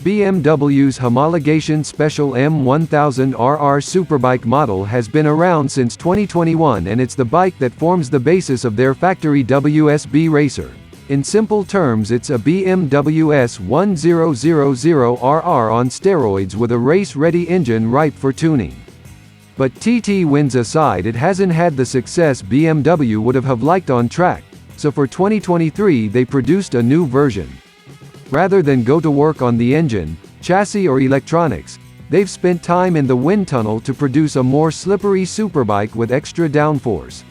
BMW's homologation special M1000RR superbike model has been around since 2021, and it's the bike that forms the basis of their factory WSB racer. In simple terms, it's a BMW S1000RR on steroids with a race-ready engine ripe for tuning. But TT wins aside, it hasn't had the success BMW would have liked on track, so for 2023 they produced a new version. Rather than go to work on the engine, chassis or electronics, they've spent time in the wind tunnel to produce a more slippery superbike with extra downforce.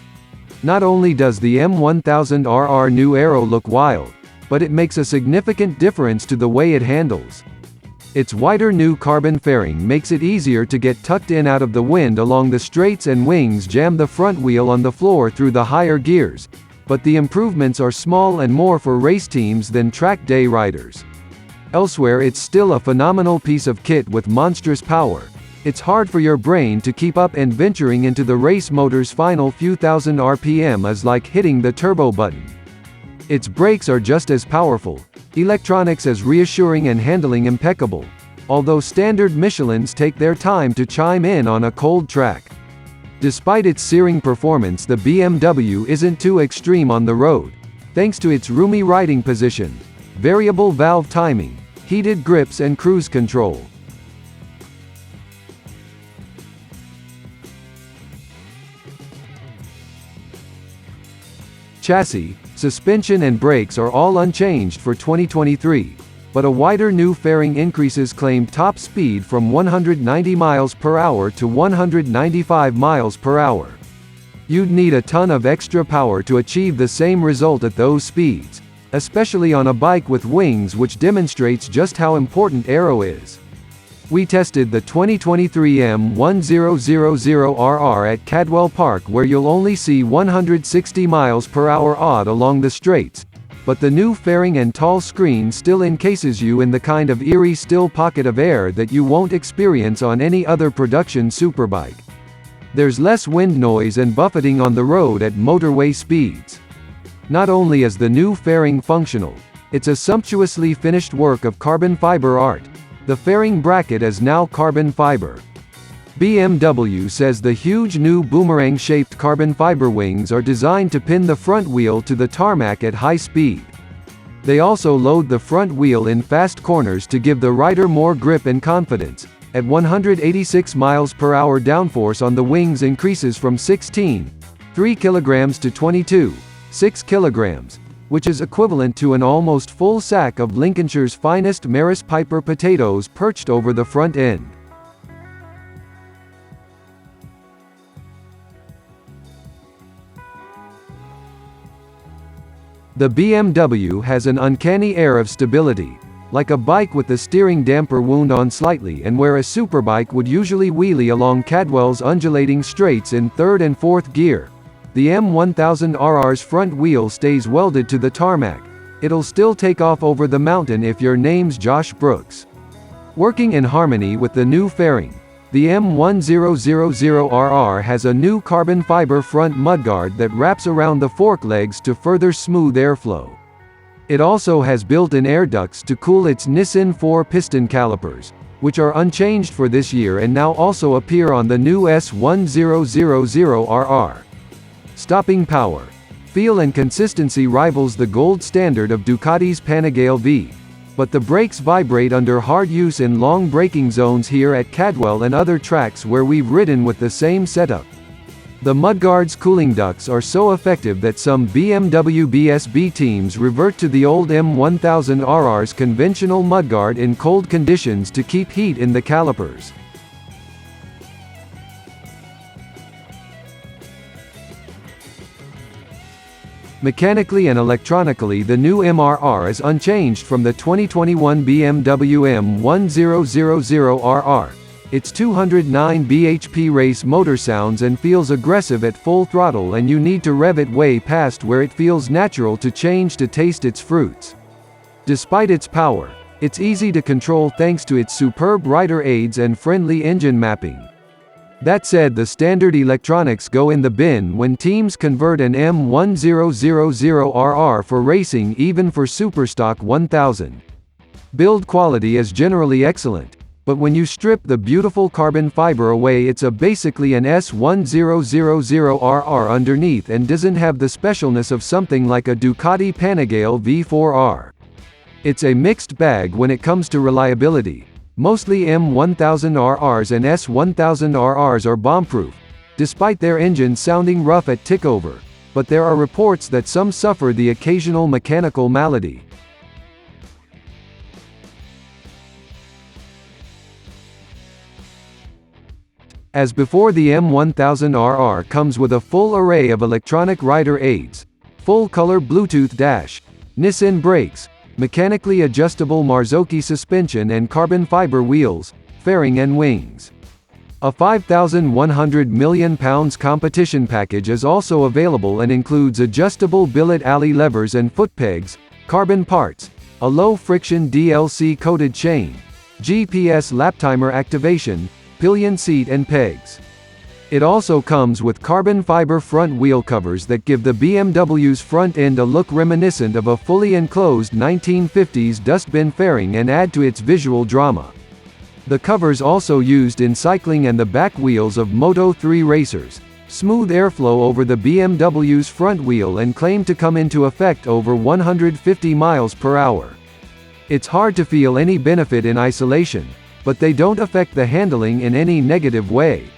Not only does the M1000RR new aero look wild, but it makes a significant difference to the way it handles. Its wider new carbon fairing makes it easier to get tucked in out of the wind along the straights, and wings jam the front wheel on the floor through the higher gears, but the improvements are small and more for race teams than track day riders. Elsewhere, it's still a phenomenal piece of kit with monstrous power. It's hard for your brain to keep up, and venturing into the race motor's final few thousand RPM is like hitting the turbo button. Its brakes are just as powerful, electronics as reassuring, and handling impeccable, although standard Michelins take their time to chime in on a cold track. Despite its searing performance, the BMW isn't too extreme on the road, thanks to its roomy riding position, variable valve timing, heated grips, and cruise control. Chassis, suspension, and brakes are all unchanged for 2023, but a wider new fairing increases claimed top speed from 190 miles per hour to 195 miles per hour. You'd need a ton of extra power to achieve the same result at those speeds, especially on a bike with wings, which demonstrates just how important aero is. We tested the 2023 M1000RR at Cadwell Park, where you'll only see 160 miles per hour odd along the straights, but the new fairing and tall screen still encases you in the kind of eerie still pocket of air that you won't experience on any other production superbike. There's less wind noise and buffeting on the road at motorway speeds. Not only is the new fairing functional, it's a sumptuously finished work of carbon fiber art. The fairing bracket is now carbon fiber. BMW says the huge new boomerang-shaped carbon fiber wings are designed to pin the front wheel to the tarmac at high speed. They also load the front wheel in fast corners to give the rider more grip and confidence. At 186 miles per hour, downforce on the wings increases from 16.3 kilograms to 22.6 kilograms, which is equivalent to an almost full sack of Lincolnshire's finest Maris Piper potatoes perched over the front end. The BMW has an uncanny air of stability, like a bike with the steering damper wound on slightly, and where a superbike would usually wheelie along Cadwell's undulating straights in third and fourth gear. The M1000RR's front wheel stays welded to the tarmac. It'll still take off over the mountain if your name's Josh Brooks. Working in harmony with the new fairing, the M1000RR has a new carbon fiber front mudguard that wraps around the fork legs to further smooth airflow. It also has built-in air ducts to cool its Nissan 4-piston calipers, which are unchanged for this year and now also appear on the new S1000RR. Stopping power, feel, and consistency rivals the gold standard of Ducati's Panigale V, but the brakes vibrate under hard use in long braking zones here at Cadwell and other tracks where we've ridden with the same setup. The mudguard's cooling ducts are so effective that some BMW BSB teams revert to the old M1000RR's conventional mudguard in cold conditions to keep heat in the calipers. Mechanically and electronically, the new MRR is unchanged from the 2021 BMW M1000RR. Its 209 bhp race motor sounds and feels aggressive at full throttle, and you need to rev it way past where it feels natural to change to taste its fruits. Despite its power, it's easy to control thanks to its superb rider aids and friendly engine mapping. That said, the standard electronics go in the bin when teams convert an M1000RR for racing, even for Superstock 1000. Build quality is generally excellent, but when you strip the beautiful carbon fiber away, it's basically an S1000RR underneath and doesn't have the specialness of something like a Ducati Panigale V4R. It's a mixed bag when it comes to reliability. Mostly M1000RRs and S1000RRs are bomb-proof, despite their engines sounding rough at tickover, but there are reports that some suffer the occasional mechanical malady. As before, the M1000RR comes with a full array of electronic rider aids, full-color Bluetooth dash, Nissan brakes, mechanically adjustable Marzocchi suspension and carbon fiber wheels, fairing and wings. A £5,100 million competition package is also available and includes adjustable billet alley levers and foot pegs, carbon parts, a low-friction DLC-coated chain, GPS lap timer activation, pillion seat and pegs. It also comes with carbon fiber front wheel covers that give the BMW's front end a look reminiscent of a fully enclosed 1950s dustbin fairing and add to its visual drama. The covers also used in cycling and the back wheels of Moto3 racers. Smooth airflow over the BMW's front wheel and claim to come into effect over 150 miles per hour. It's hard to feel any benefit in isolation, but they don't affect the handling in any negative way.